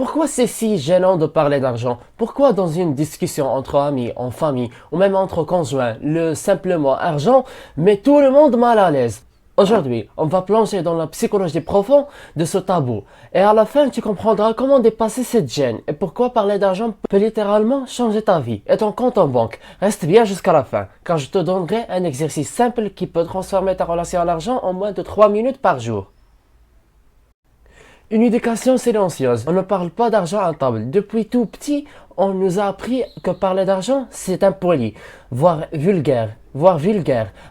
Pourquoi c'est si gênant de parler d'argent? Pourquoi dans une discussion entre amis, en famille ou même entre conjoints, le simple mot argent met tout le monde mal à l'aise? Aujourd'hui, on va plonger dans la psychologie profonde de ce tabou. Et à la fin, tu comprendras comment dépasser cette gêne et pourquoi parler d'argent peut littéralement changer ta vie et ton compte en banque. Reste bien jusqu'à la fin, car je te donnerai un exercice simple qui peut transformer ta relation à l'argent en moins de 3 minutes par jour. Une éducation silencieuse. On ne parle pas d'argent à table. Depuis tout petit, on nous a appris que parler d'argent, c'est impoli, voire vulgaire.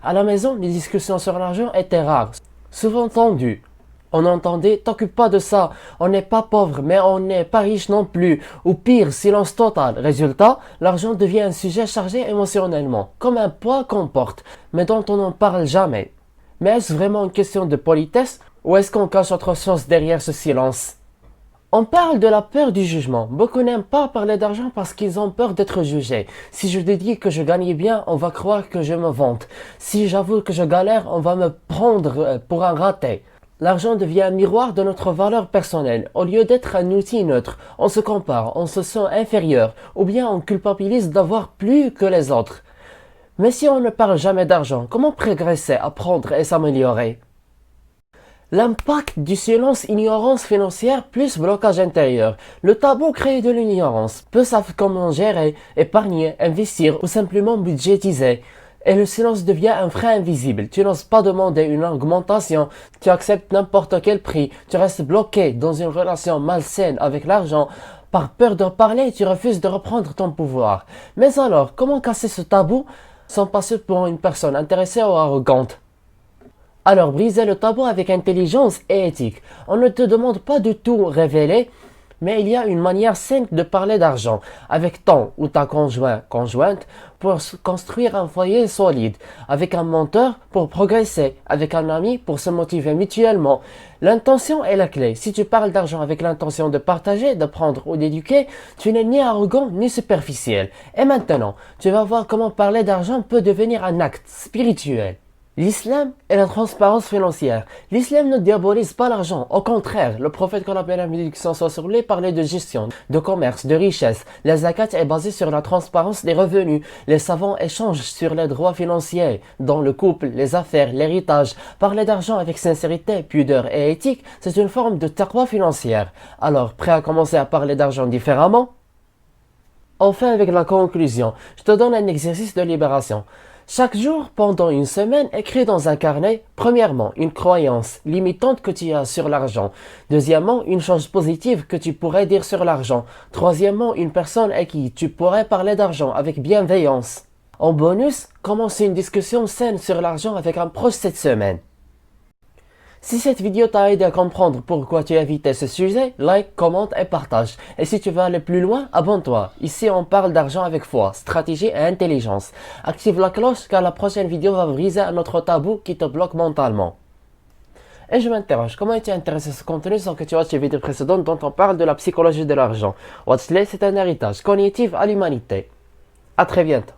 À la maison, les discussions sur l'argent étaient rares, souvent tendues. On entendait "t'occupe pas de ça, on n'est pas pauvre, mais on n'est pas riche non plus", ou pire, silence total. Résultat, l'argent devient un sujet chargé émotionnellement, comme un poids qu'on porte, mais dont on n'en parle jamais. Mais est-ce vraiment une question de politesse? Ou est-ce qu'on cache autre chose derrière ce silence? On parle de la peur du jugement. Beaucoup n'aiment pas parler d'argent parce qu'ils ont peur d'être jugés. Si je te dis que je gagne bien, on va croire que je me vante. Si j'avoue que je galère, on va me prendre pour un raté. L'argent devient un miroir de notre valeur personnelle. Au lieu d'être un outil neutre, on se compare, on se sent inférieur, ou bien on culpabilise d'avoir plus que les autres. Mais si on ne parle jamais d'argent, comment progresser, apprendre et s'améliorer? L'impact du silence, ignorance financière plus blocage intérieur. Le tabou crée de l'ignorance. Peu savent comment gérer, épargner, investir ou simplement budgétiser. Et le silence devient un frein invisible. Tu n'oses pas demander une augmentation, tu acceptes n'importe quel prix, tu restes bloqué dans une relation malsaine avec l'argent. Par peur de parler, tu refuses de reprendre ton pouvoir. Mais alors, comment casser ce tabou sans passer pour une personne intéressée ou arrogante? Alors, briser le tabou avec intelligence et éthique. On ne te demande pas de tout révéler, mais il y a une manière simple de parler d'argent avec ton ou ta conjointe pour construire un foyer solide, avec un mentor pour progresser, avec un ami pour se motiver mutuellement. L'intention est la clé. Si tu parles d'argent avec l'intention de partager, d'apprendre ou d'éduquer, tu n'es ni arrogant ni superficiel. Et maintenant, tu vas voir comment parler d'argent peut devenir un acte spirituel. L'islam est la transparence financière. L'islam ne diabolise pas l'argent. Au contraire, le prophète qu'on appelle la bénédiction soit sur lui parlait de gestion, de commerce, de richesse. La zakat est basée sur la transparence des revenus. Les savants échangent sur les droits financiers, dans le couple, les affaires, l'héritage. Parler d'argent avec sincérité, pudeur et éthique, c'est une forme de taqwa financière. Alors, prêt à commencer à parler d'argent différemment? Enfin, avec la conclusion, je te donne un exercice de libération. Chaque jour, pendant une semaine, écris dans un carnet, premièrement, une croyance limitante que tu as sur l'argent. Deuxièmement, une chose positive que tu pourrais dire sur l'argent. Troisièmement, une personne à qui tu pourrais parler d'argent avec bienveillance. En bonus, commence une discussion saine sur l'argent avec un proche cette semaine. Si cette vidéo t'a aidé à comprendre pourquoi tu as évité ce sujet, like, commente et partage. Et si tu veux aller plus loin, abonne-toi. Ici, on parle d'argent avec foi, stratégie et intelligence. Active la cloche car la prochaine vidéo va briser un autre tabou qui te bloque mentalement. Et je m'interroge, comment es-tu intéressé à ce contenu sans que tu watches les vidéos précédentes dont on parle de la psychologie de l'argent? Watchley, c'est un héritage cognitif à l'humanité. À très bientôt.